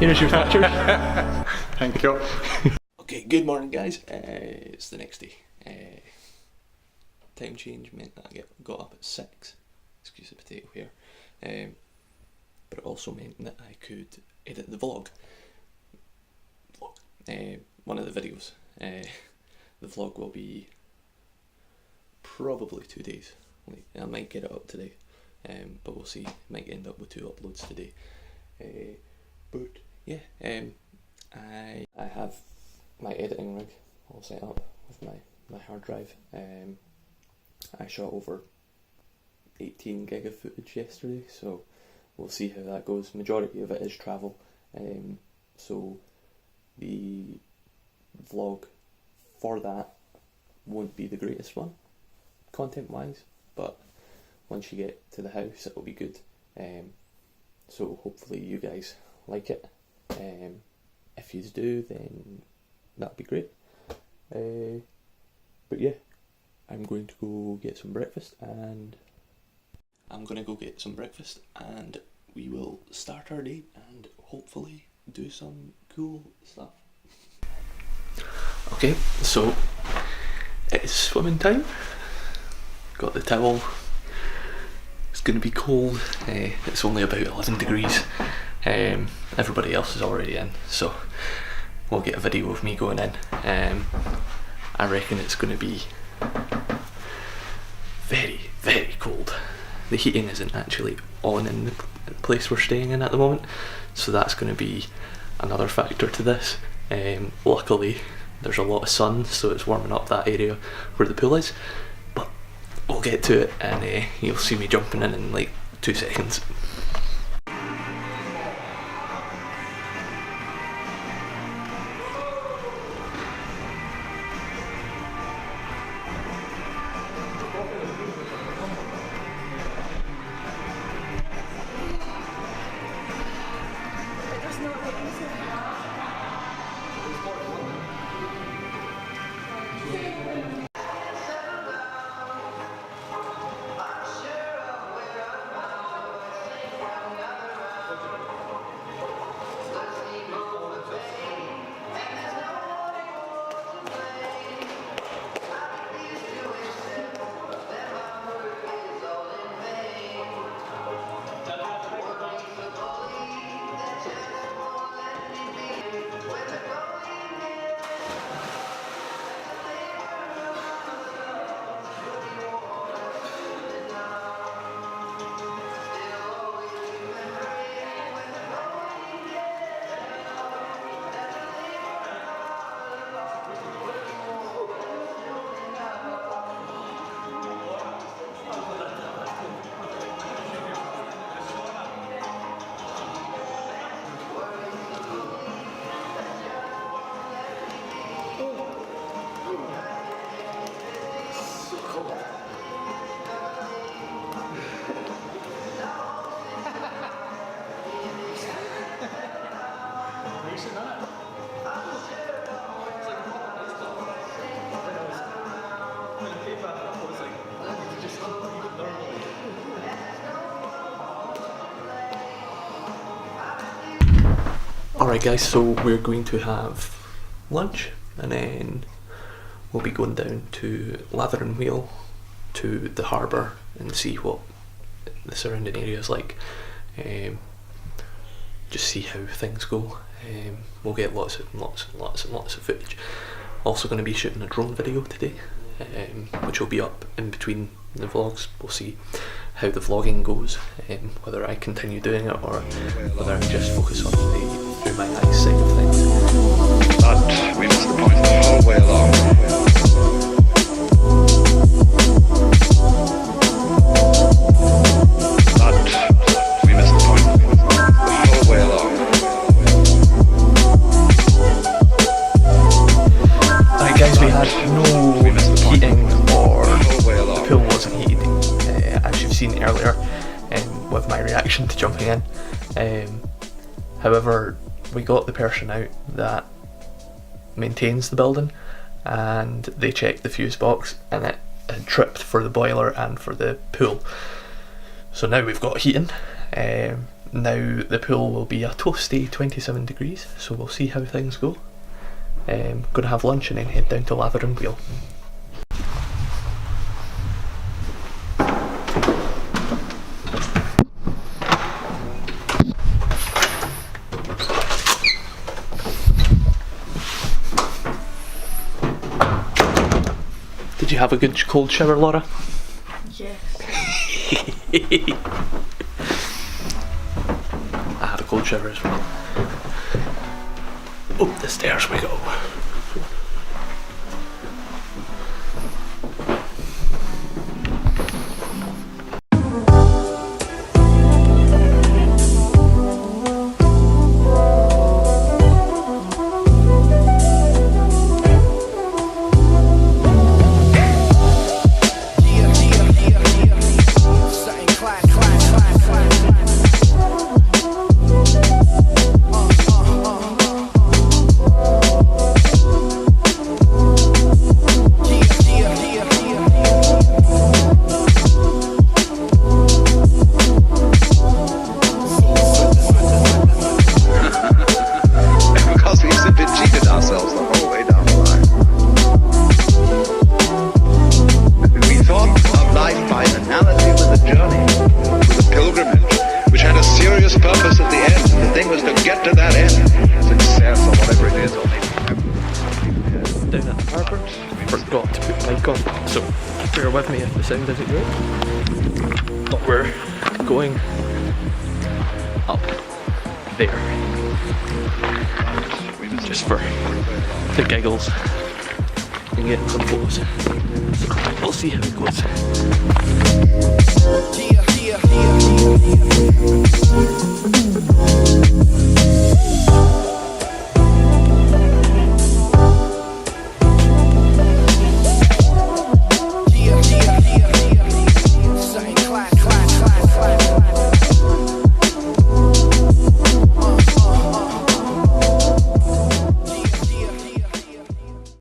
Here's your pictures. Thank you. Okay, good morning guys. It's the next day. Time change meant that I got up at 6. Excuse the potato here. But it also meant that I could edit the vlog. One of the videos. The vlog will be probably 2 days. I might get it up today, but we'll see. Might end up with 2 uploads today. But yeah, I have my editing rig all set up with my hard drive. I shot over 18 gig of footage yesterday, so we'll see how that goes. Majority of it is travel, so the vlog for that won't be the greatest one content wise, but once you get to the house it will be good. So hopefully you guys like it. If you do, then that'd be great. But yeah, I'm going to go get some breakfast, and we will start our day and hopefully do some cool stuff. Okay, so it's swimming time. Got the towel. It's going to be cold. It's only about 11 degrees. Everybody else is already in, so we'll get a video of me going in. I reckon it's going to be very, very cold. The heating isn't actually on in the place we're staying in at the moment, so that's going to be another factor to this. Luckily there's a lot of sun, so it's warming up that area where the pool is, but we'll get to it, and you'll see me jumping in like 2 seconds. Alright guys, so we're going to have lunch, and then we'll be going down to Lather and Wheel to the harbour and see what the surrounding area is like. Just see how things go. We'll get lots of footage. Also going to be shooting a drone video today, which will be up in between the vlogs. We'll see how the vlogging goes, whether I continue doing it or whether I just focus on through my eyes side of things. But we missed the point the whole way along. But we missed the point the whole way along. Alright guys, we had no heating, or the pool wasn't heated, as you've seen earlier with my reaction to jumping in. However, we got the person out that maintains the building, and they checked the fuse box and it had tripped for the boiler and for the pool. So now we've got heating. Now the pool will be a toasty 27 degrees, so we'll see how things go. Gonna have lunch and then head down to Lather and Wheel. Did you have a good cold shower, Laura? Yes. I had a cold shower as well. Up the stairs we go. Because we simply cheated ourselves the whole way down the line. We thought of life by analogy with a journey, with a pilgrimage, which had a serious purpose at the end. The thing was to get to that end, success or whatever it is. Or maybe Down at the harbour, forgot to put the mic on, so bear with me if the sound isn't great. But we're going up there, just for the giggles and getting some photos. So we'll see how it goes.